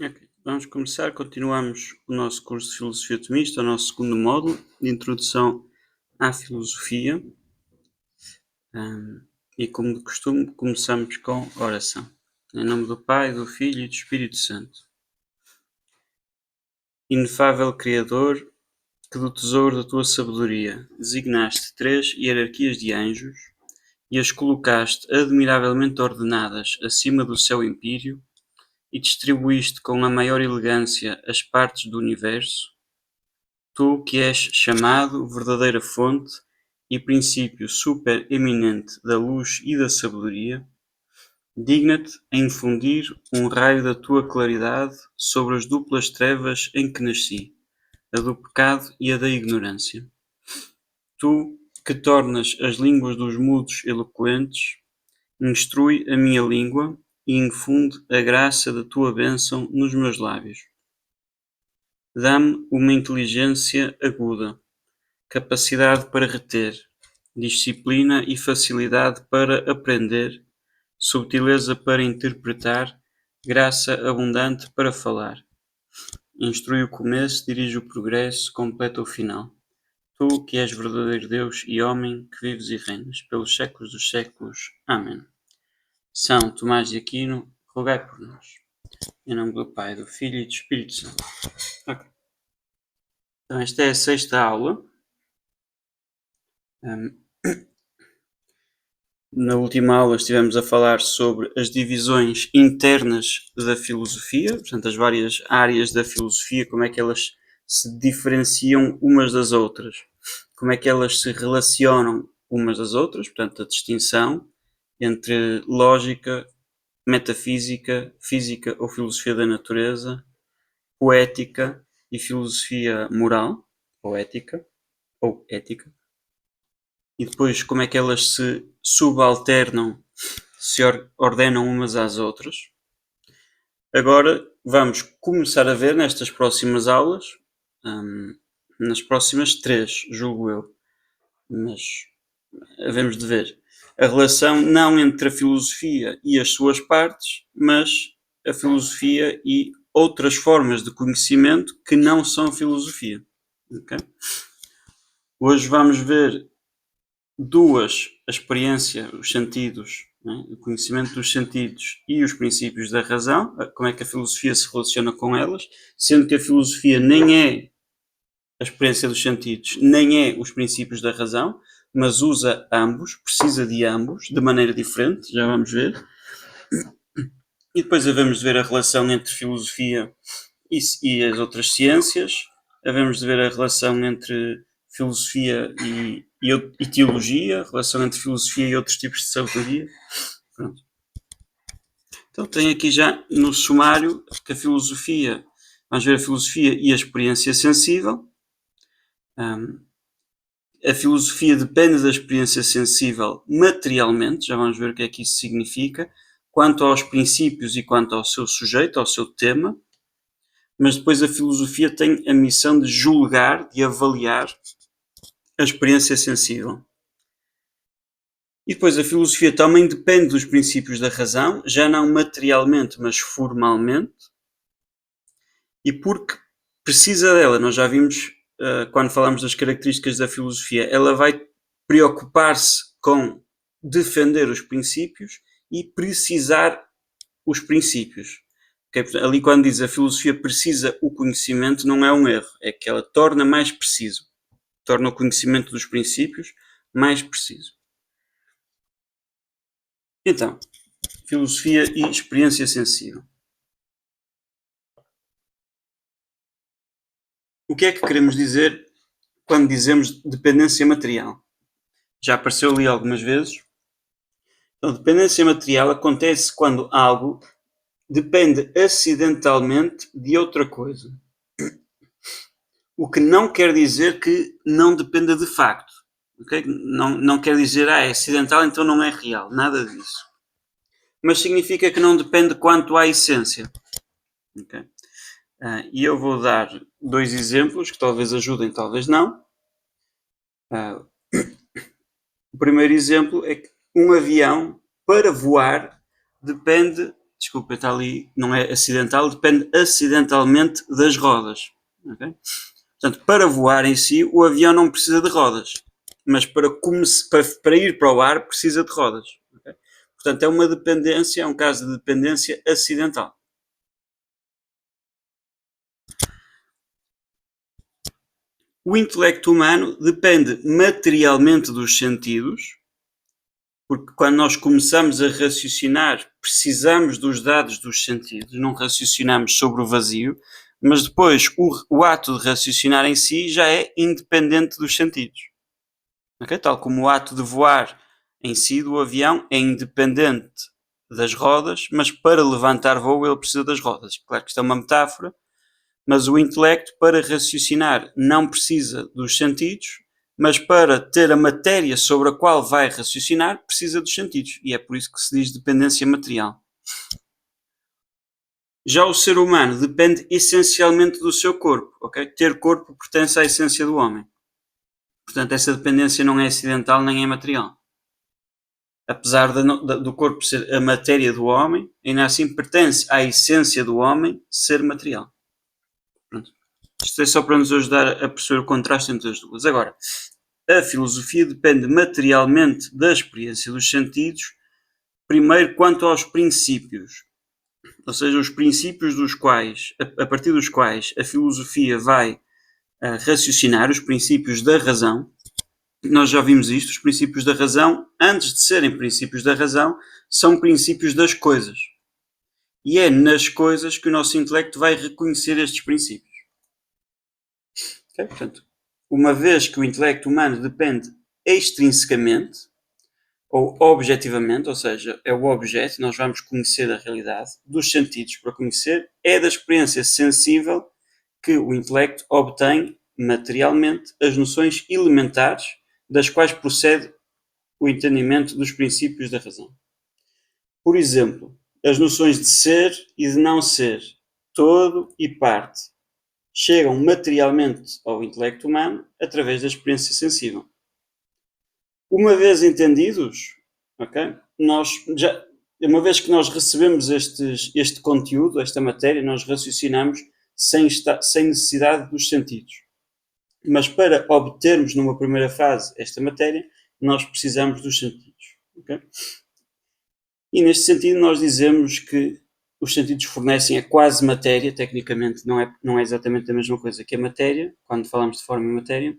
Ok, vamos começar. Continuamos o nosso curso de Filosofia Tomista, o nosso segundo módulo de Introdução à Filosofia. E como de costume, começamos com oração. Em nome do Pai, do Filho e do Espírito Santo. Inefável Criador, que do tesouro da tua sabedoria designaste 3 hierarquias de anjos e as colocaste admiravelmente ordenadas acima do céu empíreo, e distribuíste com a maior elegância as partes do universo, tu que és chamado verdadeira fonte e princípio super-eminente da luz e da sabedoria, digna-te a infundir um raio da tua claridade sobre as duplas trevas em que nasci, a do pecado e a da ignorância. Tu que tornas as línguas dos mudos eloquentes, instrui a minha língua e infunde a graça da tua bênção nos meus lábios. Dá-me uma inteligência aguda, capacidade para reter, disciplina e facilidade para aprender, subtileza para interpretar, graça abundante para falar. Instrui o começo, dirige o progresso, completa o final. Tu, que és verdadeiro Deus e homem, que vives e reinas pelos séculos dos séculos. Amém. São Tomás de Aquino, rogai por nós. Em nome do Pai, do Filho e do Espírito Santo. Ok. Então, esta é a sexta aula. Na última aula estivemos a falar sobre as divisões internas da filosofia, portanto, as várias áreas da filosofia, como é que elas se diferenciam umas das outras, como é que elas se relacionam umas das outras, portanto, a distinção entre lógica, metafísica, física ou filosofia da natureza, poética e filosofia moral, ou ética, e depois como é que elas se subalternam, se ordenam umas às outras. Agora vamos começar a ver nestas próximas aulas, nas próximas 3, julgo eu, mas havemos de ver a relação não entre a filosofia e as suas partes, mas a filosofia e outras formas de conhecimento que não são filosofia. Okay? Hoje vamos ver a experiência, os sentidos, né? O conhecimento dos sentidos e os princípios da razão, como é que a filosofia se relaciona com elas, sendo que a filosofia nem é a experiência dos sentidos, nem é os princípios da razão, mas usa ambos, precisa de ambos, de maneira diferente, já vamos ver. E depois havemos de ver a relação entre filosofia e as outras ciências, havemos de ver a relação entre filosofia e teologia, a relação entre filosofia e outros tipos de sabedoria. Pronto. Então tem aqui já no sumário que a filosofia, vamos ver a filosofia e a experiência sensível. A filosofia depende da experiência sensível materialmente, já vamos ver o que é que isso significa, quanto aos princípios e quanto ao seu sujeito, ao seu tema. Mas depois a filosofia tem a missão de julgar, de avaliar a experiência sensível. E depois a filosofia também depende dos princípios da razão, já não materialmente, mas formalmente. E porque precisa dela, nós já vimos quando falamos das características da filosofia, ela vai preocupar-se com defender os princípios e precisar os princípios. Okay? Ali quando diz a filosofia precisa o conhecimento, não é um erro, é que ela torna mais preciso, torna o conhecimento dos princípios mais preciso. Então, filosofia e experiência sensível. O que é que queremos dizer quando dizemos dependência material? Já apareceu ali algumas vezes. Então, dependência material acontece quando algo depende acidentalmente de outra coisa. O que não quer dizer que não dependa de facto. Okay? Não quer dizer, é acidental, então não é real. Nada disso. Mas significa que não depende quanto à essência. Okay? E eu vou dar 2 exemplos que talvez ajudem, talvez não. O primeiro exemplo é que um avião, para voar, depende desculpa, está ali, não é acidental, depende acidentalmente das rodas. Okay? Portanto, para voar em si, o avião não precisa de rodas, mas para ir para o ar precisa de rodas. Okay? Portanto, é uma dependência, é um caso de dependência acidental. O intelecto humano depende materialmente dos sentidos, porque quando nós começamos a raciocinar, precisamos dos dados dos sentidos, não raciocinamos sobre o vazio, mas depois o ato de raciocinar em si já é independente dos sentidos. Okay? Tal como o ato de voar em si do avião é independente das rodas, mas para levantar voo ele precisa das rodas. Claro que isto é uma metáfora, mas o intelecto, para raciocinar, não precisa dos sentidos, mas para ter a matéria sobre a qual vai raciocinar, precisa dos sentidos. E é por isso que se diz dependência material. Já o ser humano depende essencialmente do seu corpo. Okay? Ter corpo pertence à essência do homem. Portanto, essa dependência não é acidental nem é material. Apesar do corpo ser a matéria do homem, ainda assim pertence à essência do homem ser material. Pronto. Isto é só para nos ajudar a perceber o contraste entre as duas. Agora, a filosofia depende materialmente da experiência dos sentidos, primeiro quanto aos princípios, ou seja, os princípios dos quais, a partir dos quais a filosofia vai raciocinar, os princípios da razão. Nós já vimos isto, os princípios da razão, antes de serem princípios da razão, são princípios das coisas. E é nas coisas que o nosso intelecto vai reconhecer estes princípios. Okay? Portanto, uma vez que o intelecto humano depende extrinsecamente, ou objetivamente, ou seja, é o objeto, nós vamos conhecer a realidade, dos sentidos para conhecer, é da experiência sensível que o intelecto obtém materialmente as noções elementares das quais procede o entendimento dos princípios da razão. Por exemplo, as noções de ser e de não ser, todo e parte, chegam materialmente ao intelecto humano através da experiência sensível. Uma vez entendidos, okay, uma vez que nós recebemos este conteúdo, esta matéria, nós raciocinamos sem necessidade dos sentidos. Mas para obtermos numa primeira fase esta matéria, nós precisamos dos sentidos. Okay? E neste sentido nós dizemos que os sentidos fornecem a quase matéria, tecnicamente não é exatamente a mesma coisa que a matéria, quando falamos de forma e matéria,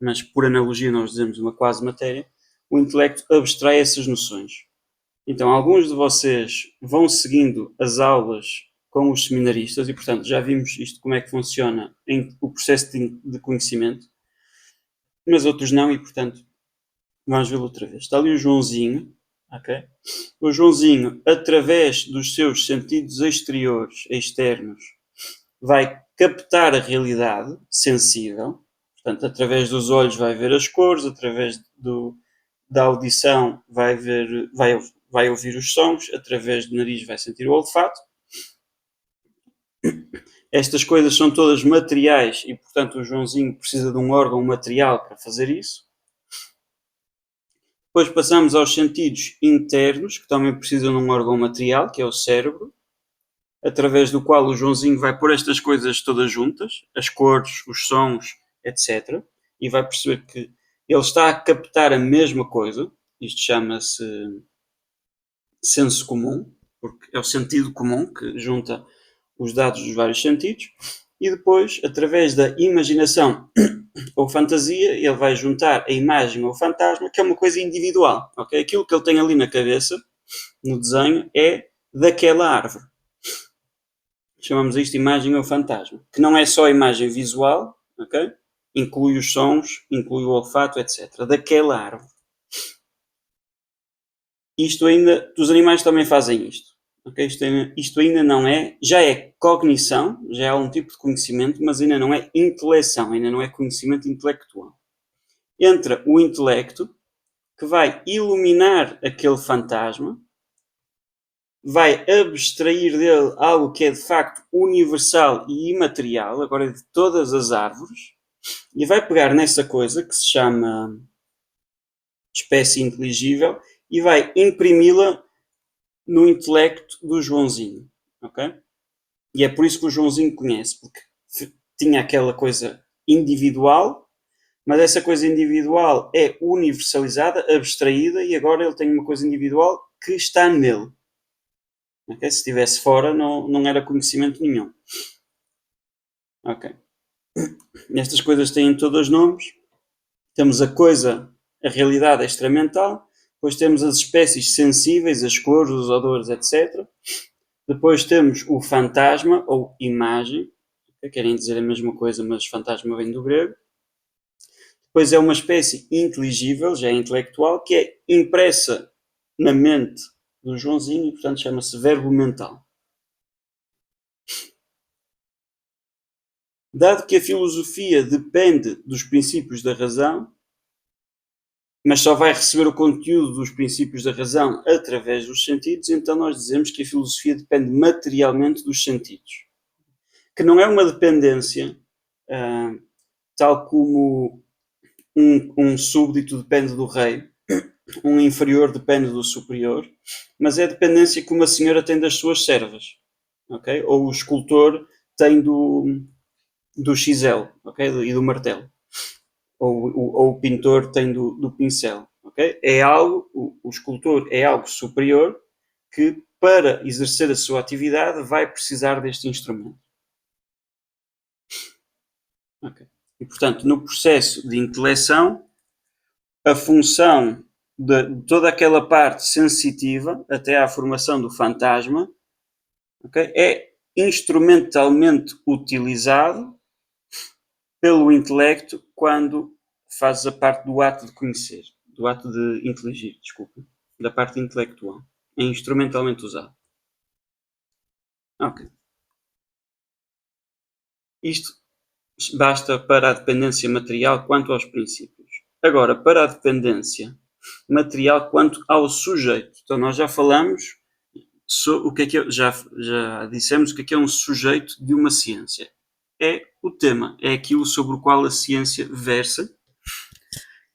mas por analogia nós dizemos uma quase matéria, o intelecto abstrai essas noções. Então alguns de vocês vão seguindo as aulas com os seminaristas e portanto já vimos isto como é que funciona o processo de conhecimento, mas outros não e portanto vamos vê-lo outra vez. Está ali o Joãozinho, ok? O Joãozinho, através dos seus sentidos externos, vai captar a realidade sensível. Portanto, através dos olhos vai ver as cores, através da audição vai ouvir os sons, através do nariz vai sentir o olfato. Estas coisas são todas materiais e, portanto, o Joãozinho precisa de um órgão material para fazer isso. Depois passamos aos sentidos internos, que também precisam de um órgão material, que é o cérebro, através do qual o Joãozinho vai pôr estas coisas todas juntas, as cores, os sons, etc. E vai perceber que ele está a captar a mesma coisa. Isto chama-se senso comum, porque é o sentido comum que junta os dados dos vários sentidos. E depois, através da imaginação ou fantasia, ele vai juntar a imagem ou o fantasma, que é uma coisa individual. Okay? Aquilo que ele tem ali na cabeça, no desenho, é daquela árvore. Chamamos isto de imagem ou fantasma, que não é só a imagem visual, okay? Inclui os sons, inclui o olfato, etc. Daquela árvore. Isto ainda, os animais também fazem isto. Okay? Isto ainda não é, já é cognição, já é um tipo de conhecimento, mas ainda não é intelecção, ainda não é conhecimento intelectual. Entra o intelecto, que vai iluminar aquele fantasma, vai abstrair dele algo que é de facto universal e imaterial, agora de todas as árvores, e vai pegar nessa coisa que se chama espécie inteligível e vai imprimi-la no intelecto do Joãozinho, ok? E é por isso que o Joãozinho conhece, porque tinha aquela coisa individual, mas essa coisa individual é universalizada, abstraída, e agora ele tem uma coisa individual que está nele. Okay? Se estivesse fora, não era conhecimento nenhum. Ok. Estas coisas têm todos nomes. Temos a realidade extramental, depois temos as espécies sensíveis, as cores, os odores, etc. Depois temos o fantasma, ou imagem, que querem dizer a mesma coisa, mas fantasma vem do grego. Depois é uma espécie inteligível, já é intelectual, que é impressa na mente do Joãozinho e, portanto, chama-se verbo mental. Dado que a filosofia depende dos princípios da razão, mas só vai receber o conteúdo dos princípios da razão através dos sentidos, então nós dizemos que a filosofia depende materialmente dos sentidos. Que não é uma dependência tal como um súbdito depende do rei, um inferior depende do superior, mas é a dependência que uma senhora tem das suas servas, ok? Ou o escultor tem do chisel, ok? E do martelo. Ou o pintor tem do pincel, ok? É algo, o escultor é algo superior que, para exercer a sua atividade, vai precisar deste instrumento. Okay. E, portanto, no processo de intelecção, a função de toda aquela parte sensitiva, até à formação do fantasma, okay, é instrumentalmente utilizado pelo intelecto quando fazes a parte do ato de conhecer, do ato de inteligir, desculpa, da parte intelectual. É instrumentalmente usado. Ok. Isto basta para a dependência material quanto aos princípios. Agora, para a dependência material quanto ao sujeito. Então, nós já falamos o que é já dissemos o que é um sujeito de uma ciência. É o tema, é aquilo sobre o qual a ciência versa,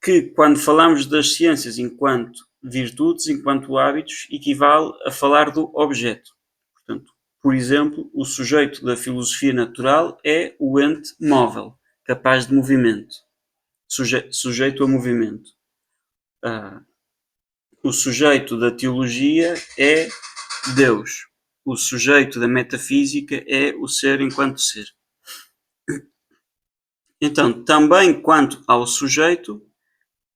que quando falamos das ciências enquanto virtudes, enquanto hábitos, equivale a falar do objeto. Portanto, por exemplo, o sujeito da filosofia natural é o ente móvel, capaz de movimento, sujeito a movimento. O sujeito da teologia é Deus. O sujeito da metafísica é o ser enquanto ser. Então, também quanto ao sujeito,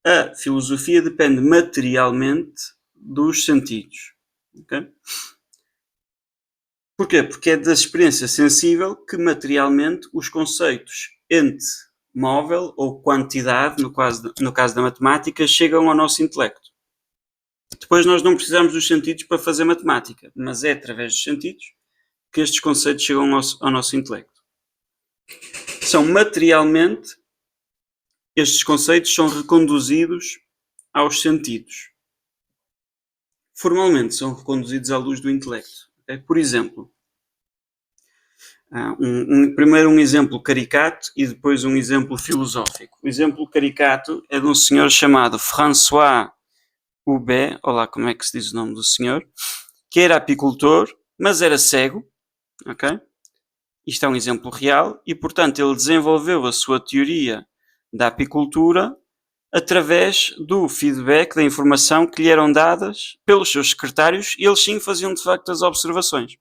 a filosofia depende materialmente dos sentidos. Okay? Porquê? Porque é da experiência sensível que materialmente os conceitos ente móvel ou quantidade, no caso da matemática, chegam ao nosso intelecto. Depois nós não precisamos dos sentidos para fazer matemática, mas é através dos sentidos que estes conceitos chegam ao nosso intelecto. São materialmente, estes conceitos são reconduzidos aos sentidos. Formalmente são reconduzidos à luz do intelecto. Okay? Por exemplo, primeiro um exemplo caricato e depois um exemplo filosófico. O exemplo caricato é de um senhor chamado François Hubert, olá, como é que se diz o nome do senhor, que era apicultor, mas era cego, ok? Isto é um exemplo real e, portanto, ele desenvolveu a sua teoria da apicultura através do feedback, da informação que lhe eram dadas pelos seus secretários e eles sim faziam de facto as observações.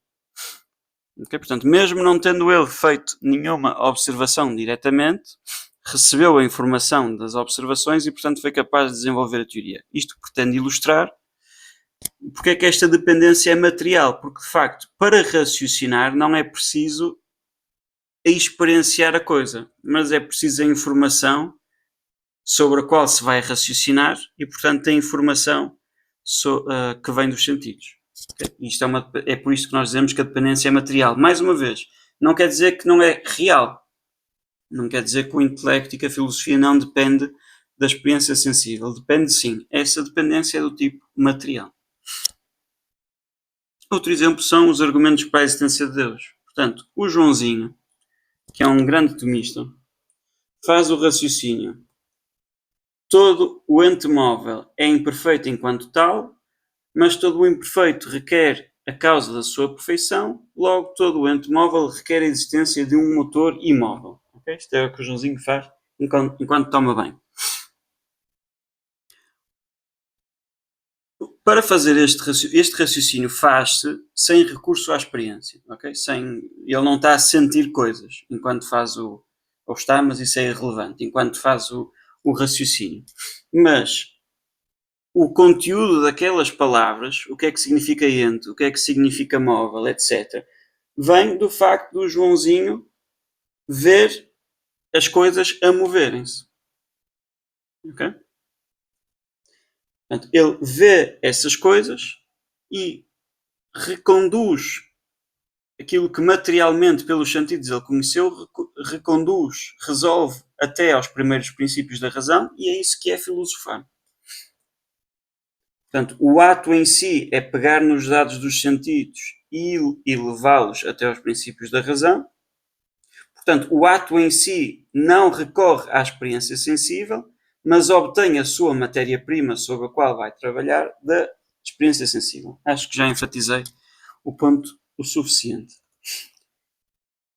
Okay? Portanto, mesmo não tendo ele feito nenhuma observação diretamente, recebeu a informação das observações e, portanto, foi capaz de desenvolver a teoria. Isto pretende ilustrar porque é que esta dependência é material, porque, de facto, para raciocinar não é preciso experienciar a coisa, mas é preciso a informação sobre a qual se vai raciocinar e, portanto, a informação que vem dos sentidos. Isto é por isso que nós dizemos que a dependência é material. Mais uma vez, não quer dizer que não é real. Não quer dizer que o intelecto e que a filosofia não depende da experiência sensível. Depende sim. Essa dependência é do tipo material. Outro exemplo são os argumentos para a existência de Deus. Portanto, o Joãozinho, que é um grande tomista, faz o raciocínio. Todo o ente móvel é imperfeito enquanto tal, mas todo o imperfeito requer a causa da sua perfeição, logo todo o ente móvel requer a existência de um motor imóvel. Okay? Isto é o que o Joãozinho faz enquanto toma banho. Para fazer este raciocínio faz-se sem recurso à experiência. Okay? Ele não está a sentir coisas enquanto faz ou está, mas isso é irrelevante, enquanto faz o raciocínio. Mas o conteúdo daquelas palavras, o que é que significa ente, o que é que significa móvel, etc., vem do facto do Joãozinho ver as coisas a moverem-se. Ok? Portanto, ele vê essas coisas e reconduz aquilo que materialmente, pelos sentidos, ele conheceu, reconduz, resolve até aos primeiros princípios da razão, e é isso que é filosofar. Portanto, o ato em si é pegar nos dados dos sentidos e levá-los até aos princípios da razão. Portanto, o ato em si não recorre à experiência sensível, mas obtém a sua matéria-prima sobre a qual vai trabalhar da experiência sensível. Acho que já enfatizei o ponto o suficiente.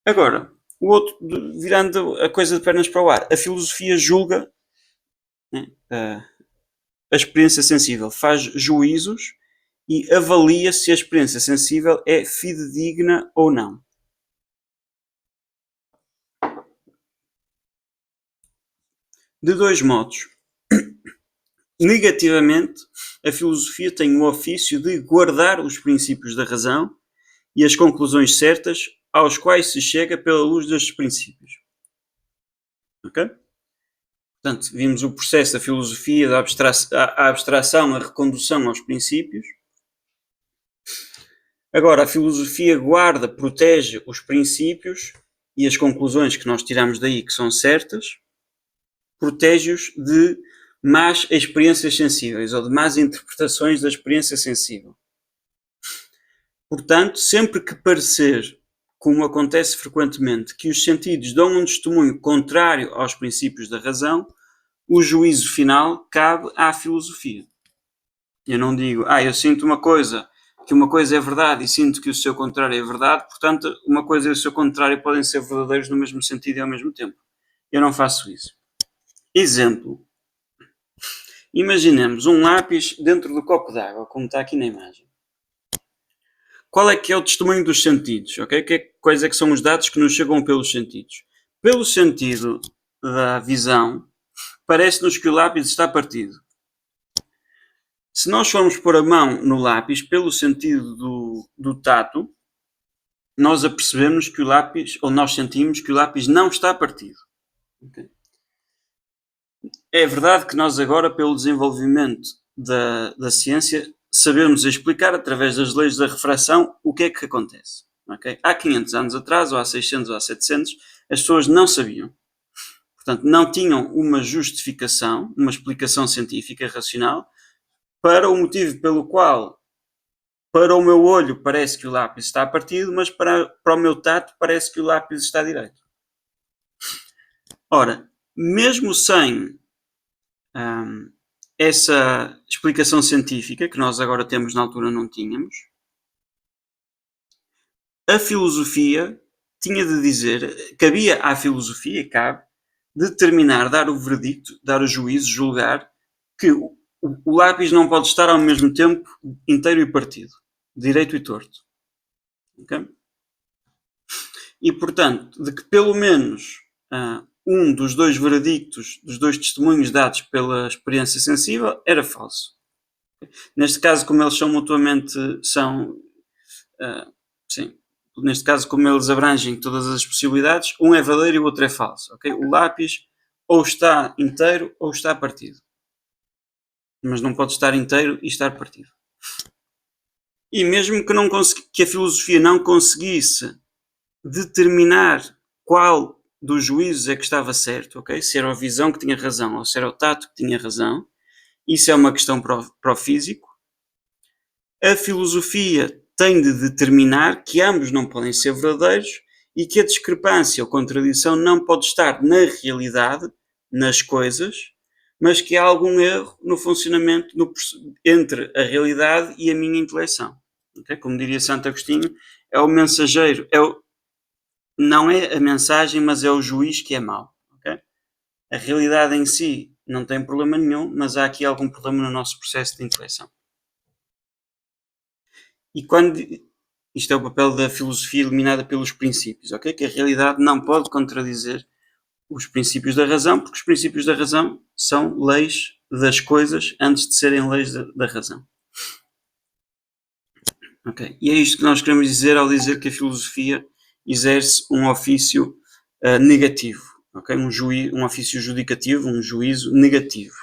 Agora, o outro, virando a coisa de pernas para o ar, a filosofia julga, né, a experiência sensível, faz juízos e avalia se a experiência sensível é fidedigna ou não. De dois modos. Negativamente, a filosofia tem o ofício de guardar os princípios da razão e as conclusões certas aos quais se chega pela luz destes princípios. Ok? Portanto, vimos o processo da filosofia, da abstração, a recondução aos princípios. Agora, a filosofia guarda, protege os princípios e as conclusões que nós tiramos daí, que são certas, protege-os de más experiências sensíveis ou de más interpretações da experiência sensível. Portanto, sempre que parecer, como acontece frequentemente, que os sentidos dão um testemunho contrário aos princípios da razão, o juízo final cabe à filosofia. Eu não digo, eu sinto que uma coisa é verdade e sinto que o seu contrário é verdade, portanto, uma coisa e o seu contrário podem ser verdadeiros no mesmo sentido e ao mesmo tempo. Eu não faço isso. Exemplo. Imaginemos um lápis dentro do copo d'água, como está aqui na imagem. Qual é que é o testemunho dos sentidos? Okay? Quais é que são os dados que nos chegam pelos sentidos? Pelo sentido da visão, parece-nos que o lápis está partido. Se nós formos pôr a mão no lápis, pelo sentido do tato, nós apercebemos que o lápis, ou nós sentimos que o lápis não está partido. Okay? É verdade que nós agora, pelo desenvolvimento da ciência, sabemos explicar através das leis da refração o que é que acontece. Okay? Há 500 anos atrás, ou há 600 ou há 700, as pessoas não sabiam. Portanto, não tinham uma justificação, uma explicação científica racional para o motivo pelo qual, para o meu olho, parece que o lápis está partido, mas para o meu tato parece que o lápis está direito. Ora, mesmo sem essa explicação científica, que nós agora temos, na altura não tínhamos, a filosofia tinha de dizer, cabia à filosofia, cabe, determinar, dar o veredicto, dar o juízo, julgar, que o lápis não pode estar ao mesmo tempo inteiro e partido, direito e torto. Okay? E, portanto, de que pelo menos um dos dois veredictos, dos dois testemunhos dados pela experiência sensível, era falso. Neste caso, como eles são mutuamente, neste caso, como eles abrangem todas as possibilidades, um é verdadeiro e o outro é falso. Okay? O lápis ou está inteiro ou está partido. Mas não pode estar inteiro e estar partido. E mesmo que a filosofia não conseguisse determinar qual dos juízos é que estava certo, okay? Se era a visão que tinha razão ou se era o tato que tinha razão, isso é uma questão para o físico. A filosofia tem de determinar que ambos não podem ser verdadeiros e que a discrepância ou contradição não pode estar na realidade, nas coisas, mas que há algum erro no funcionamento entre a realidade e a minha intelecção. Okay? Como diria Santo Agostinho, é o mensageiro, não é a mensagem, mas é o juiz que é mau. Okay? A realidade em si não tem problema nenhum, mas há aqui algum problema no nosso processo de intelecção. E quando isto é o papel da filosofia iluminada pelos princípios, ok? Que a realidade não pode contradizer os princípios da razão, porque os princípios da razão são leis das coisas antes de serem leis da razão. Okay? E é isto que nós queremos dizer ao dizer que a filosofia exerce um ofício negativo, okay? Um ofício judicativo, um juízo negativo,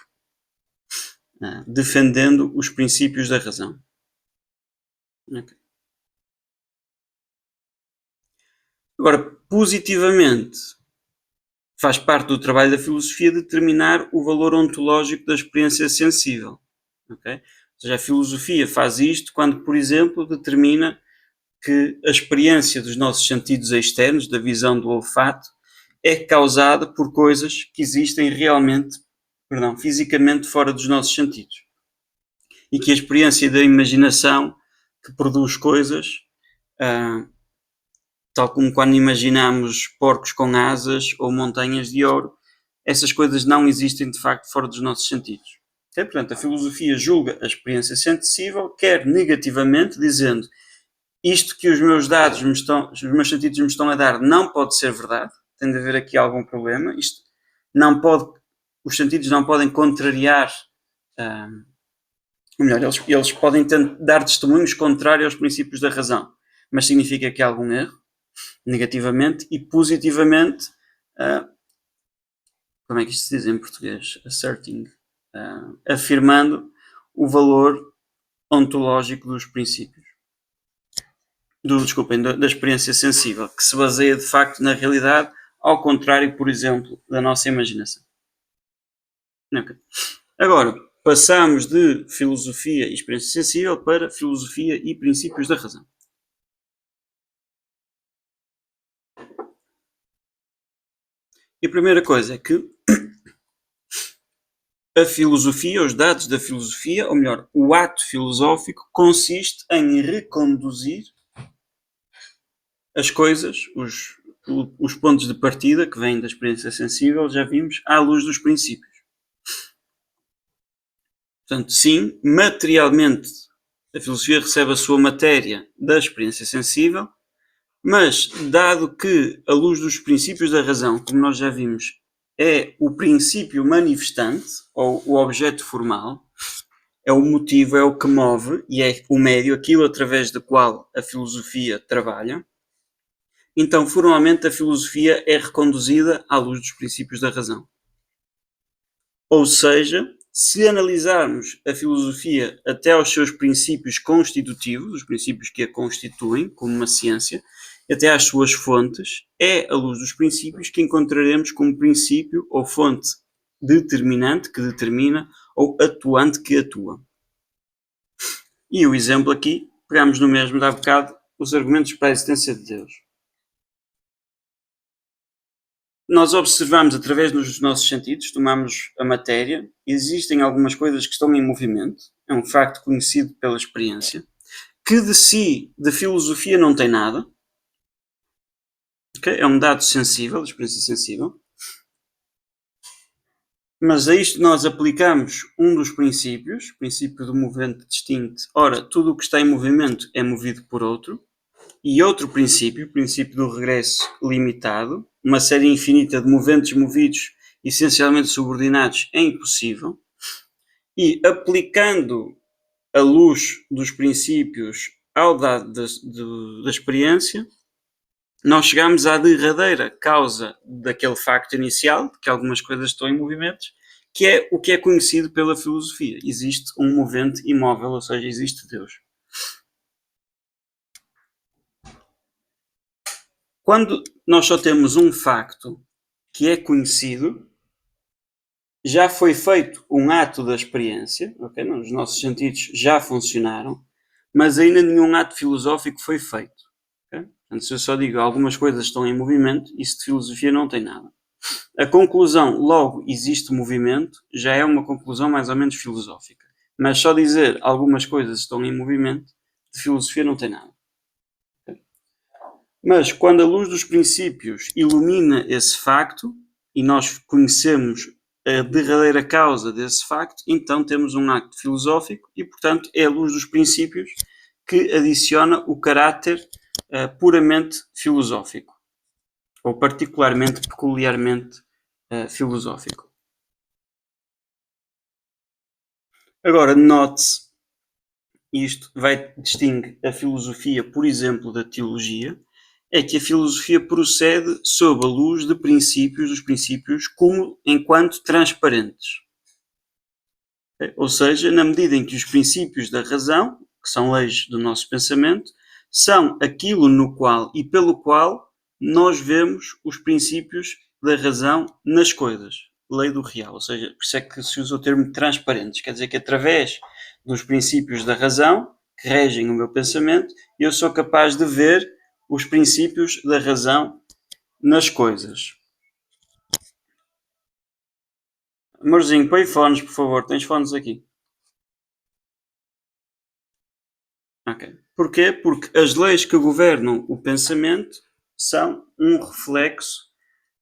defendendo os princípios da razão. Okay? Agora, positivamente, faz parte do trabalho da filosofia determinar o valor ontológico da experiência sensível. Okay? Ou seja, a filosofia faz isto quando, por exemplo, determina que a experiência dos nossos sentidos externos, da visão, do olfato, é causada por coisas que existem realmente, fisicamente fora dos nossos sentidos. E que a experiência da imaginação que produz coisas, tal como quando imaginamos porcos com asas ou montanhas de ouro, essas coisas não existem de facto fora dos nossos sentidos. Okay? Portanto, a filosofia julga a experiência sensível, quer negativamente, dizendo isto que os meus dados os meus sentidos me estão a dar não pode ser verdade, tem de haver aqui algum problema, isto não pode, os sentidos não podem contrariar, ou melhor, eles podem dar testemunhos contrários aos princípios da razão, mas significa que há algum erro, negativamente, e positivamente, como é que isto se diz em português? Asserting, afirmando o valor ontológico dos princípios. Desculpem, da experiência sensível, que se baseia de facto na realidade, ao contrário, por exemplo, da nossa imaginação. Okay. Agora, passamos de filosofia e experiência sensível para filosofia e princípios da razão. E a primeira coisa é que a filosofia, os dados da filosofia, ou melhor, o ato filosófico, consiste em reconduzir as coisas, os pontos de partida que vêm da experiência sensível, já vimos, à luz dos princípios. Portanto, sim, materialmente a filosofia recebe a sua matéria da experiência sensível, mas dado que a luz dos princípios da razão, como nós já vimos, é o princípio manifestante, ou o objeto formal, é o motivo, é o que move e é o médio, aquilo através do qual a filosofia trabalha, então formalmente a filosofia é reconduzida à luz dos princípios da razão. Ou seja, se analisarmos a filosofia até aos seus princípios constitutivos, os princípios que a constituem como uma ciência, até às suas fontes, é a luz dos princípios que encontraremos como princípio ou fonte determinante que determina ou atuante que atua. E o exemplo aqui, pegamos no mesmo de há bocado, os argumentos para a existência de Deus. Nós observamos através dos nossos sentidos, tomamos a matéria, existem algumas coisas que estão em movimento, é um facto conhecido pela experiência, que de si, de filosofia, não tem nada, okay? É um dado sensível, experiência sensível, mas a isto nós aplicamos um dos princípios, o princípio do movimento distinto. Ora, tudo o que está em movimento é movido por outro, e outro princípio, o princípio do regresso limitado, uma série infinita de movimentos movidos essencialmente subordinados é impossível, e aplicando a luz dos princípios ao dado da experiência, nós chegamos à derradeira causa daquele facto inicial, que algumas coisas estão em movimento, que é o que é conhecido pela filosofia. Existe um movente imóvel, ou seja, existe Deus. Quando nós só temos um facto que é conhecido, já foi feito um ato da experiência, okay? Os nossos sentidos já funcionaram, mas ainda nenhum ato filosófico foi feito. Okay? Portanto, se eu só digo algumas coisas estão em movimento, isso de filosofia não tem nada. A conclusão, logo existe movimento, já é uma conclusão mais ou menos filosófica. Mas só dizer algumas coisas estão em movimento, de filosofia não tem nada. Mas quando a luz dos princípios ilumina esse facto, e nós conhecemos a derradeira causa desse facto, então temos um acto filosófico e, portanto, é a luz dos princípios que adiciona o caráter puramente filosófico, ou particularmente, peculiarmente filosófico. Agora, note-se, isto distingue a filosofia, por exemplo, da teologia, é que a filosofia procede sob a luz de princípios, dos princípios como enquanto transparentes. Ou seja, na medida em que os princípios da razão, que são leis do nosso pensamento, são aquilo no qual e pelo qual nós vemos os princípios da razão nas coisas. Lei do real. Ou seja, por isso é que se usa o termo transparentes. Quer dizer que através dos princípios da razão, que regem o meu pensamento, eu sou capaz de ver os princípios da razão nas coisas. Amorzinho, põe fones, por favor. Tens fones aqui. Ok. Porquê? Porque as leis que governam o pensamento são um reflexo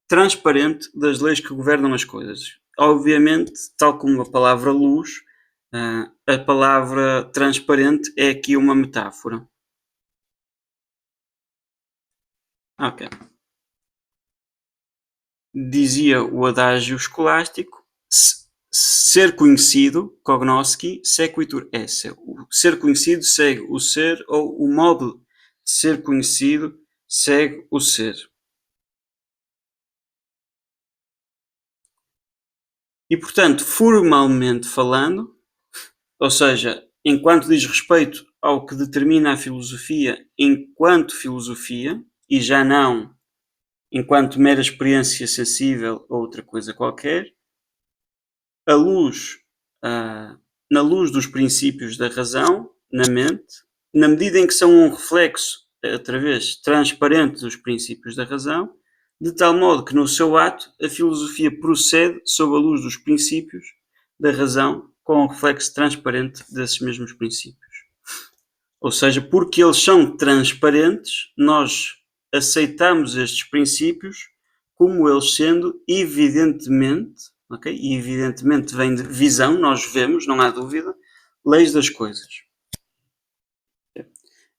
transparente das leis que governam as coisas. Obviamente, tal como a palavra luz, a palavra transparente é aqui uma metáfora. Ok. Dizia o adágio escolástico, ser conhecido, cognosci, sequitur esse. O ser conhecido segue o ser, ou o modo de ser conhecido segue o ser. E, portanto, formalmente falando, ou seja, enquanto diz respeito ao que determina a filosofia enquanto filosofia, e já não enquanto mera experiência sensível ou outra coisa qualquer, a luz, na luz dos princípios da razão, na mente, na medida em que são um reflexo, através transparente dos princípios da razão, de tal modo que no seu ato a filosofia procede sob a luz dos princípios da razão com um reflexo transparente desses mesmos princípios. Ou seja, porque eles são transparentes, nós aceitamos estes princípios como eles sendo evidentemente, ok? E evidentemente vem de visão, nós vemos, não há dúvida, leis das coisas.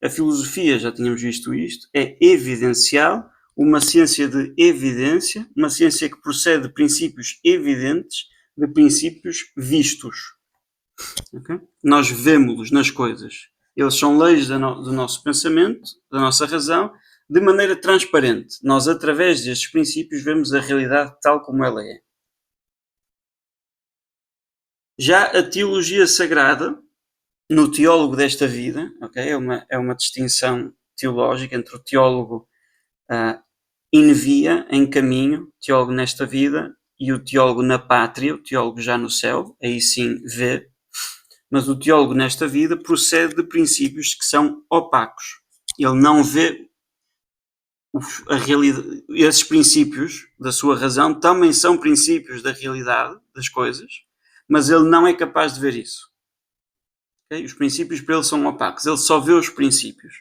A filosofia, já tínhamos visto isto, é evidencial, uma ciência de evidência, uma ciência que procede de princípios evidentes, de princípios vistos. Okay? Nós vemos-los nas coisas. Eles são leis do nosso pensamento, da nossa razão, de maneira transparente. Nós, através destes princípios, vemos a realidade tal como ela é. Já a teologia sagrada, no teólogo desta vida, okay? é uma distinção teológica entre o teólogo in via, em caminho, teólogo nesta vida, e o teólogo na pátria, o teólogo já no céu, aí sim vê. Mas o teólogo nesta vida procede de princípios que são opacos. Ele não vê a realidade. Esses princípios da sua razão também são princípios da realidade das coisas, mas ele não é capaz de ver isso. Okay? Os princípios para ele são opacos. Ele só vê os princípios.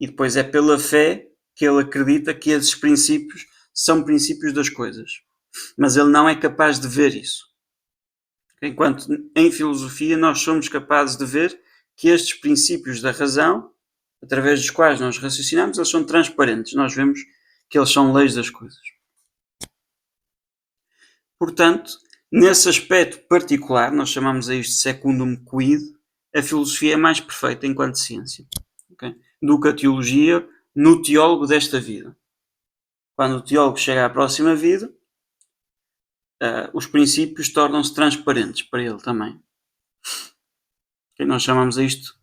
E depois é pela fé que ele acredita que esses princípios são princípios das coisas. Mas ele não é capaz de ver isso. Enquanto em filosofia nós somos capazes de ver que estes princípios da razão, através dos quais nós raciocinamos, eles são transparentes. Nós vemos que eles são leis das coisas. Portanto, nesse aspecto particular, nós chamamos a isto secundum quid, a filosofia é mais perfeita enquanto ciência, okay? Do que a teologia no teólogo desta vida. Quando o teólogo chega à próxima vida, os princípios tornam-se transparentes para ele também. Okay? Nós chamamos a isto,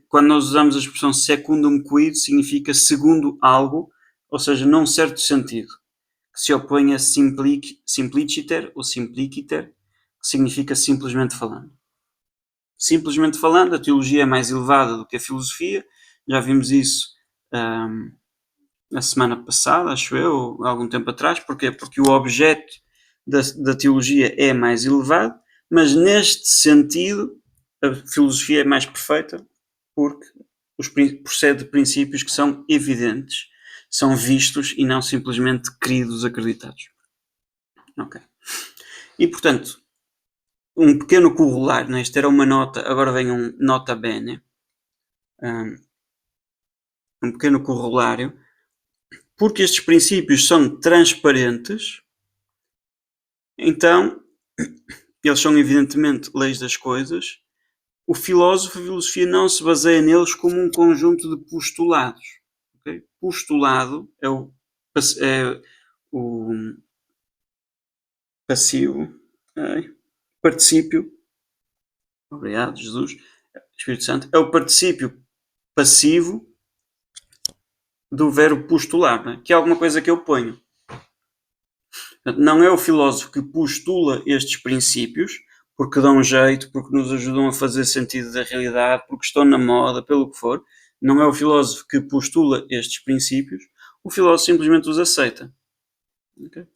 quando nós usamos a expressão secundum quid, significa segundo algo, ou seja, num certo sentido, que se opõe a simpliciter ou simpliciter, que significa simplesmente falando. Simplesmente falando, a teologia é mais elevada do que a filosofia, já vimos isso a semana passada, acho eu, ou algum tempo atrás. Porquê? Porque o objeto da teologia é mais elevado, mas neste sentido a filosofia é mais perfeita porque procede de princípios que são evidentes, são vistos e não simplesmente queridos, acreditados. Ok. E portanto, um pequeno corolário, né? Isto era uma nota, agora vem um nota bene, um pequeno corolário, porque estes princípios são transparentes, então eles são evidentemente leis das coisas. O filósofo, a filosofia não se baseia neles como um conjunto de postulados. Okay? Postulado é o passivo, particípio, obrigado Jesus, Espírito Santo, é o particípio passivo do verbo postular, né? Que é alguma coisa que eu ponho. Não é o filósofo que postula estes princípios porque dão um jeito, porque nos ajudam a fazer sentido da realidade, porque estão na moda, pelo que for. Não é o filósofo que postula estes princípios, o filósofo simplesmente os aceita. Okay?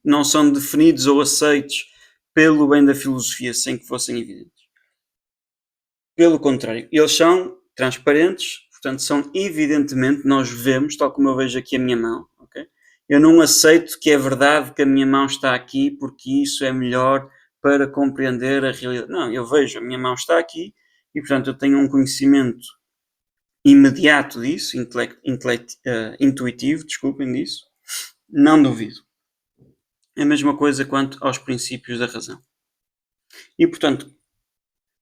Não são definidos ou aceitos pelo bem da filosofia sem que fossem evidentes. Pelo contrário, eles são transparentes, portanto são evidentemente, nós vemos, tal como eu vejo aqui a minha mão, okay? Eu não aceito que é verdade que a minha mão está aqui porque isso é melhor para compreender a realidade. Não, eu vejo, a minha mão está aqui e portanto eu tenho um conhecimento imediato disso, intuitivo, desculpem disso, não duvido. É a mesma coisa quanto aos princípios da razão. E portanto,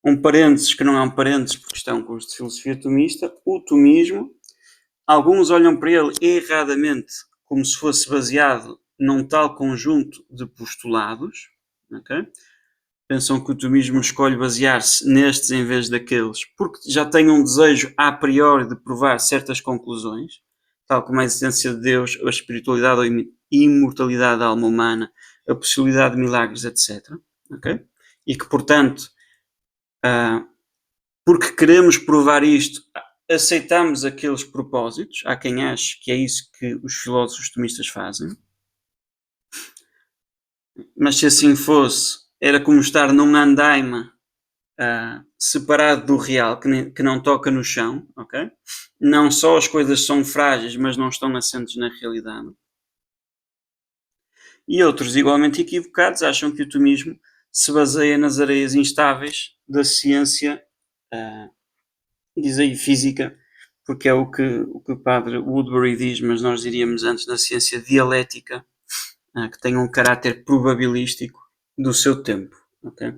um parênteses que não é um parênteses porque isto é um curso de filosofia tomista, o tomismo, alguns olham para ele erradamente como se fosse baseado num tal conjunto de postulados, okay? Pensam que o tomismo escolhe basear-se nestes em vez daqueles, porque já tem um desejo a priori de provar certas conclusões, tal como a existência de Deus, a espiritualidade ou a imortalidade da alma humana, a possibilidade de milagres, etc. Okay? E que, portanto, porque queremos provar isto, aceitamos aqueles propósitos. Há quem ache que é isso que os filósofos tomistas fazem. Mas se assim fosse, era como estar num andaime separado do real, que não toca no chão, ok? Não só as coisas são frágeis, mas não estão assentes na realidade. E outros, igualmente equivocados, acham que o tomismo se baseia nas areias instáveis da ciência, diz aí física, porque é o que o padre Woodbury diz, mas nós diríamos antes na ciência dialética, que tem um caráter probabilístico do seu tempo. Okay?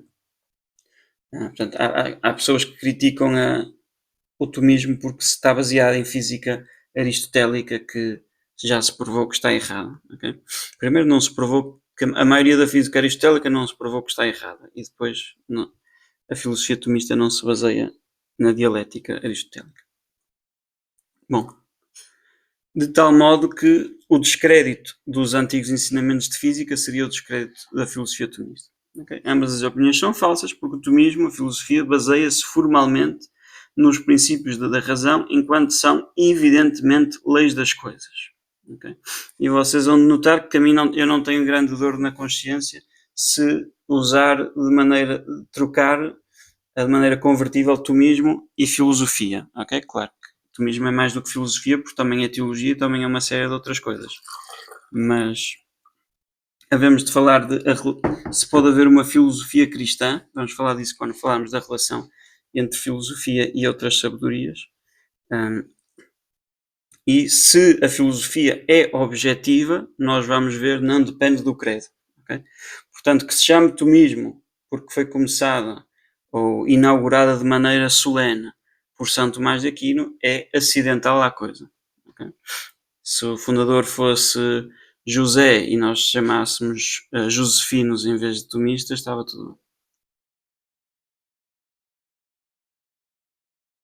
Portanto, há pessoas que criticam o tomismo porque se está baseado em física aristotélica que já se provou que está errada. Okay? Primeiro não se provou que a maioria da física aristotélica não se provou que está errada e depois não, a filosofia tomista não se baseia na dialética aristotélica. Bom, de tal modo que o descrédito dos antigos ensinamentos de física seria o descrédito da filosofia tomista. Okay? Ambas as opiniões são falsas porque o tomismo, a filosofia, baseia-se formalmente nos princípios da razão enquanto são evidentemente leis das coisas. Okay? E vocês vão notar que a mim eu não tenho grande dor na consciência se usar de maneira, trocar de maneira convertível tomismo e filosofia. Ok? Claro que tomismo é mais do que filosofia porque também é teologia e também é uma série de outras coisas. Mas havemos de falar de se pode haver uma filosofia cristã, vamos falar disso quando falarmos da relação entre filosofia e outras sabedorias. E se a filosofia é objetiva, nós vamos ver, não depende do credo. Okay? Portanto, que se chame tomismo porque foi começada ou inaugurada de maneira solene por São Tomás de Aquino é acidental à coisa. Okay? Se o fundador fosse José e nós chamássemos josefinos em vez de tomistas, estava tudo.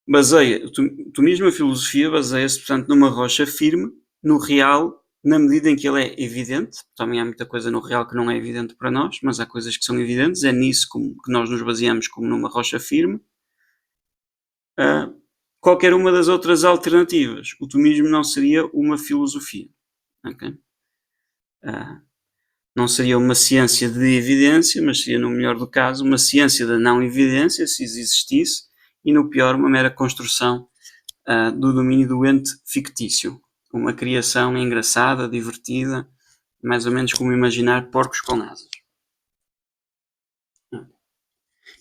O tomismo, a filosofia, baseia-se, portanto, numa rocha firme, no real, na medida em que ele é evidente. Também há muita coisa no real que não é evidente para nós, mas há coisas que são evidentes. É nisso que nós nos baseamos como numa rocha firme, qualquer uma das outras alternativas. O tomismo não seria uma filosofia. Okay? Não seria uma ciência de evidência, mas seria, no melhor do caso, uma ciência da não-evidência, se existisse, e, no pior, uma mera construção do domínio do ente fictício. Uma criação engraçada, divertida, mais ou menos como imaginar porcos com asas.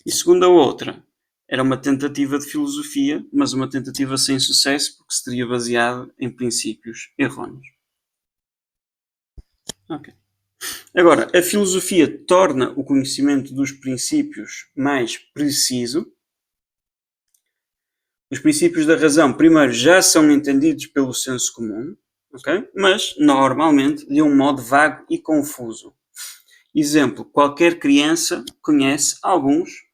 E segundo a outra, era uma tentativa de filosofia, mas uma tentativa sem sucesso, porque se teria baseado em princípios errôneos. Ok. Agora, a filosofia torna o conhecimento dos princípios mais preciso. Os princípios da razão, primeiro, já são entendidos pelo senso comum, okay? Mas, normalmente, de um modo vago e confuso. Exemplo, qualquer criança conhece alguns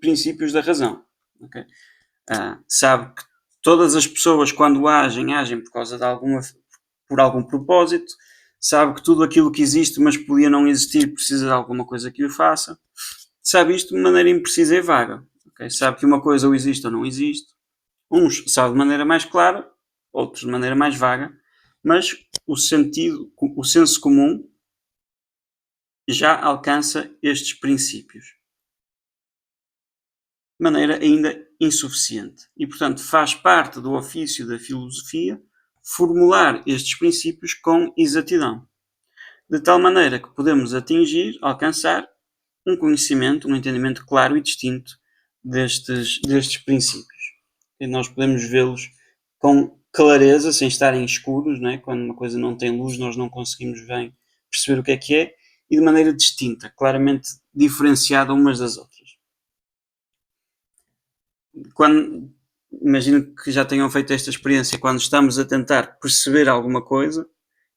princípios da razão. Okay? Sabe que todas as pessoas, quando agem por causa de por algum propósito. Sabe que tudo aquilo que existe, mas podia não existir, precisa de alguma coisa que o faça. Sabe isto de maneira imprecisa e vaga. Okay? Sabe que uma coisa ou existe ou não existe. Uns sabem de maneira mais clara, outros de maneira mais vaga, mas o senso comum já alcança estes princípios. De maneira ainda insuficiente. E, portanto, faz parte do ofício da filosofia formular estes princípios com exatidão. De tal maneira que podemos alcançar um conhecimento, um entendimento claro e distinto destes princípios. E nós podemos vê-los com clareza, sem estarem escuros, não é? Quando uma coisa não tem luz, nós não conseguimos bem perceber o que é, e de maneira distinta, claramente diferenciada umas das outras. Imagino que já tenham feito esta experiência, quando estamos a tentar perceber alguma coisa,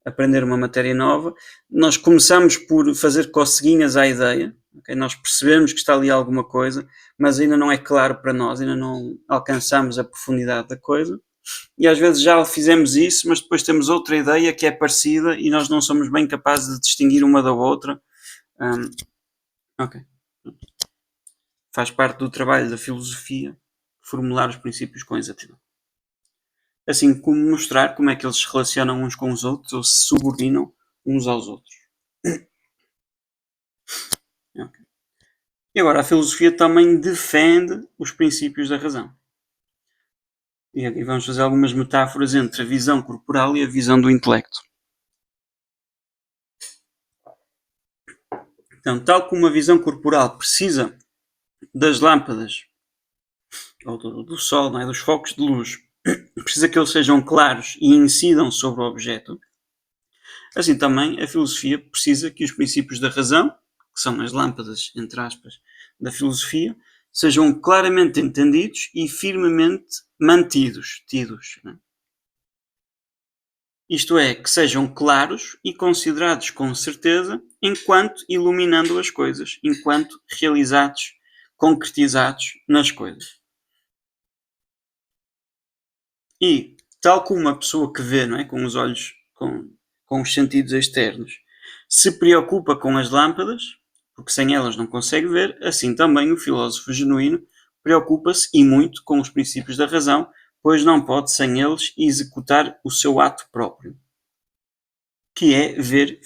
aprender uma matéria nova, nós começamos por fazer coceguinhas à ideia, okay? Nós percebemos que está ali alguma coisa, mas ainda não é claro para nós, ainda não alcançamos a profundidade da coisa, e às vezes já fizemos isso, mas depois temos outra ideia que é parecida e nós não somos bem capazes de distinguir uma da outra. Ok. Faz parte do trabalho da filosofia formular os princípios com exatidão. Assim como mostrar como é que eles se relacionam uns com os outros ou se subordinam uns aos outros. Okay. E agora, a filosofia também defende os princípios da razão. E aqui vamos fazer algumas metáforas entre a visão corporal e a visão do intelecto. Então, tal como a visão corporal precisa das lâmpadas ou do sol, não é? Dos focos de luz, precisa que eles sejam claros e incidam sobre o objeto, assim também a filosofia precisa que os princípios da razão, que são as lâmpadas, entre aspas, da filosofia, sejam claramente entendidos e firmemente tidos. Né? Isto é, que sejam claros e considerados com certeza enquanto iluminando as coisas, enquanto realizados, concretizados nas coisas. E, tal como uma pessoa que vê, não é, com os olhos, com os sentidos externos, se preocupa com as lâmpadas, porque sem elas não consegue ver, assim também o filósofo genuíno preocupa-se e muito com os princípios da razão, pois não pode sem eles executar o seu ato próprio, que é ver,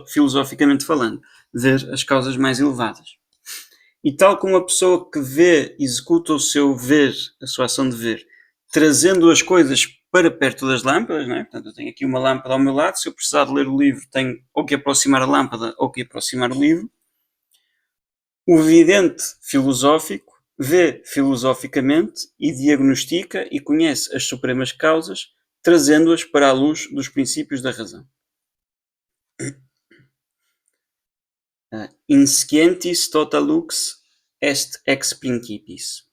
filosoficamente falando, ver as causas mais elevadas. E tal como a pessoa que vê, executa o seu ver, a sua ação de ver, trazendo as coisas para perto das lâmpadas, não é? Portanto, eu tenho aqui uma lâmpada ao meu lado, se eu precisar de ler o livro, tenho ou que aproximar a lâmpada ou que aproximar o livro. O vidente filosófico vê filosoficamente e diagnostica e conhece as supremas causas, trazendo-as para a luz dos princípios da razão. In scientis tota lux est ex principiis.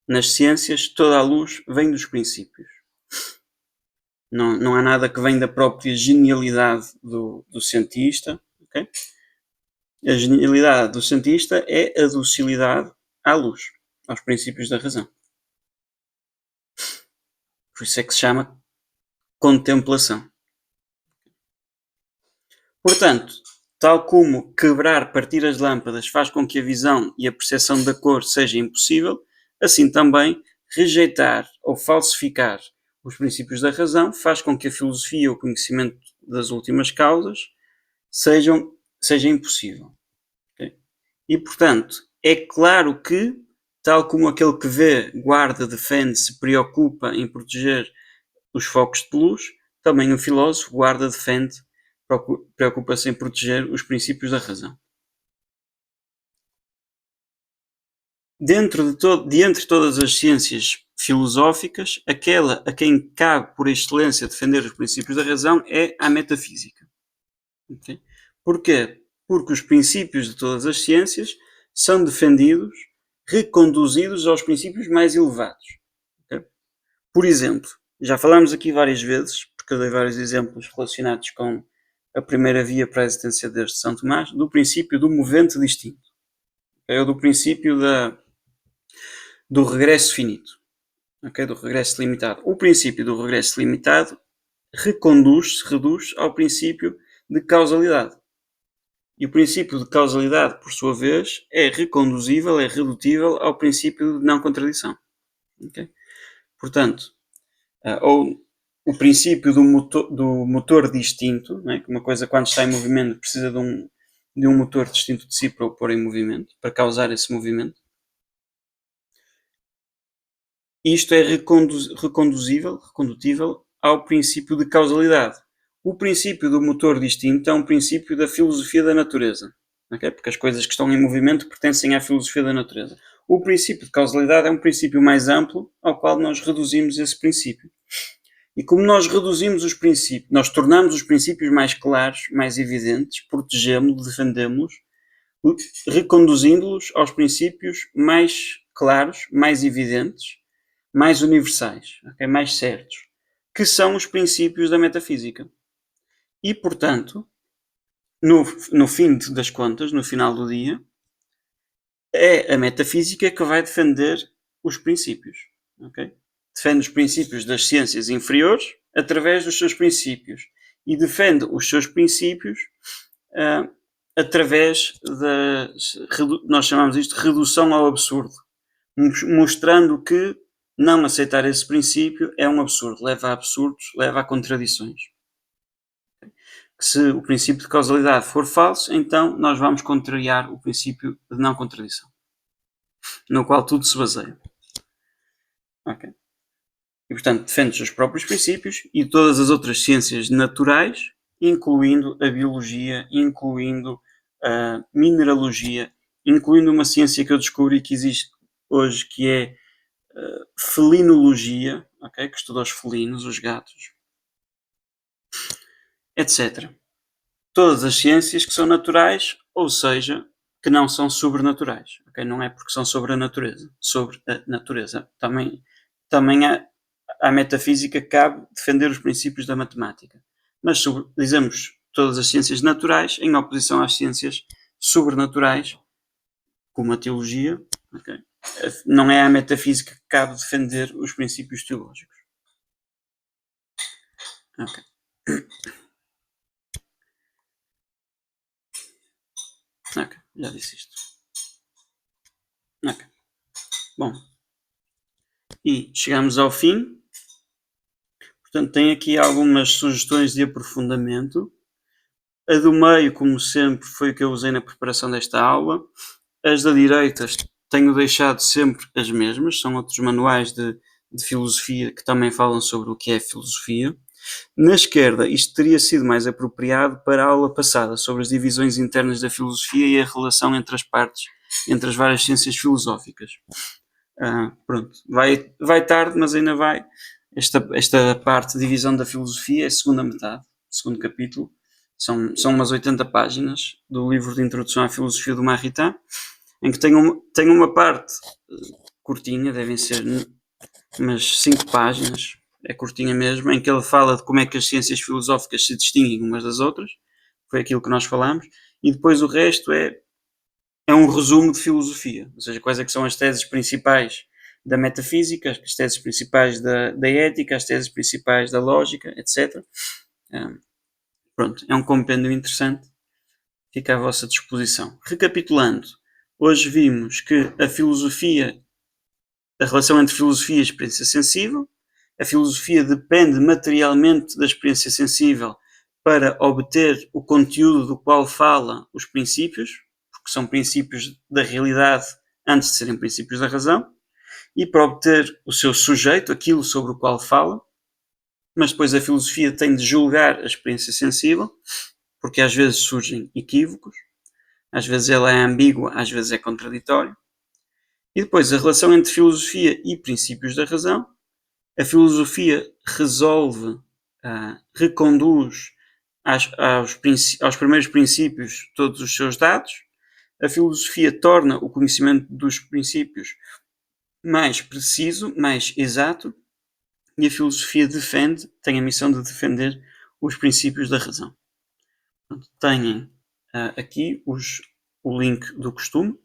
Nas ciências, toda a luz vem dos princípios. Não há nada que vem da própria genialidade do cientista. Okay? A genialidade do cientista é a docilidade à luz, aos princípios da razão. Por isso é que se chama contemplação. Portanto, tal como partir as lâmpadas faz com que a visão e a percepção da cor seja impossível, assim também rejeitar ou falsificar os princípios da razão faz com que a filosofia e o conhecimento das últimas causas seja impossível. Okay? E, portanto, é claro que, tal como aquele que vê, guarda, defende, se preocupa em proteger os focos de luz, também o filósofo guarda, defende, preocupa-se em proteger os princípios da razão. De entre todas as ciências filosóficas, aquela a quem cabe por excelência defender os princípios da razão é a metafísica. Okay? Porquê? Porque os princípios de todas as ciências são defendidos, reconduzidos aos princípios mais elevados. Okay? Por exemplo, já falámos aqui várias vezes, porque eu dei vários exemplos relacionados com a primeira via para a existência deste São Tomás, do princípio do movente distinto. Okay? Ou do princípio do regresso finito. Okay? Do regresso limitado. O princípio do regresso limitado reduz ao princípio de causalidade. E o princípio de causalidade, por sua vez, é reconduzível, é redutível ao princípio de não contradição. Okay? Portanto, ou o princípio do motor distinto, né? Que uma coisa quando está em movimento precisa de um motor distinto de si para o pôr em movimento, para causar esse movimento. Isto é recondutível ao princípio de causalidade. O princípio do motor distinto é um princípio da filosofia da natureza, okay? Porque as coisas que estão em movimento pertencem à filosofia da natureza. O princípio de causalidade é um princípio mais amplo ao qual nós reduzimos esse princípio. E como nós reduzimos os princípios, nós tornamos os princípios mais claros, mais evidentes, protegemos-los, defendemos-los, reconduzindo-los aos princípios mais claros, mais evidentes, mais universais, okay? Mais certos, que são os princípios da metafísica. E, portanto, no fim das contas, no final do dia, é a metafísica que vai defender os princípios. Okay? Defende os princípios das ciências inferiores através dos seus princípios e defende os seus princípios através da, nós chamamos isto de redução ao absurdo, mostrando que não aceitar esse princípio é um absurdo, leva a absurdos, leva a contradições. Se o princípio de causalidade for falso, então nós vamos contrariar o princípio de não contradição, no qual tudo se baseia. Okay. E, portanto, defende os seus próprios princípios e todas as outras ciências naturais, incluindo a biologia, incluindo a mineralogia, incluindo uma ciência que eu descobri que existe hoje, que é felinologia, okay? Que estuda os felinos, os gatos, etc. Todas as ciências que são naturais, ou seja, que não são sobrenaturais. Okay? Não é porque são sobre a natureza. Também à metafísica cabe defender os princípios da matemática. Mas dizemos todas as ciências naturais em oposição às ciências sobrenaturais, como a teologia. Okay? Não é à metafísica que cabe defender os princípios teológicos. Ok. Ok, já disse isto. Ok. Bom. E chegamos ao fim. Portanto, tem aqui algumas sugestões de aprofundamento. A do meio, como sempre, foi o que eu usei na preparação desta aula. As da direita tenho deixado sempre as mesmas. São outros manuais de filosofia que também falam sobre o que é filosofia. Na esquerda, isto teria sido mais apropriado para a aula passada, sobre as divisões internas da filosofia e a relação entre as partes, entre as várias ciências filosóficas. Pronto, vai tarde, mas ainda vai. Esta parte de divisão da filosofia é a segunda metade, segundo capítulo. São umas 80 páginas do livro de Introdução à Filosofia do Maritain, em que tem uma parte curtinha, devem ser umas 5 páginas, é curtinha mesmo, em que ele fala de como é que as ciências filosóficas se distinguem umas das outras, foi aquilo que nós falámos, e depois o resto é um resumo de filosofia, ou seja, quais é que são as teses principais da metafísica, as teses principais da ética, as teses principais da lógica, etc. Pronto, é um compêndio interessante, fica à vossa disposição. Recapitulando, hoje vimos que a filosofia a relação entre filosofia e experiência sensível. A filosofia depende materialmente da experiência sensível para obter o conteúdo do qual fala os princípios, porque são princípios da realidade antes de serem princípios da razão, e para obter o seu sujeito, aquilo sobre o qual fala. Mas depois a filosofia tem de julgar a experiência sensível, porque às vezes surgem equívocos, às vezes ela é ambígua, às vezes é contraditória. E depois a relação entre filosofia e princípios da razão. A filosofia resolve, reconduz aos primeiros princípios todos os seus dados. A filosofia torna o conhecimento dos princípios mais preciso, mais exato, e a filosofia tem a missão de defender os princípios da razão. Portanto, têm aqui o link do costume,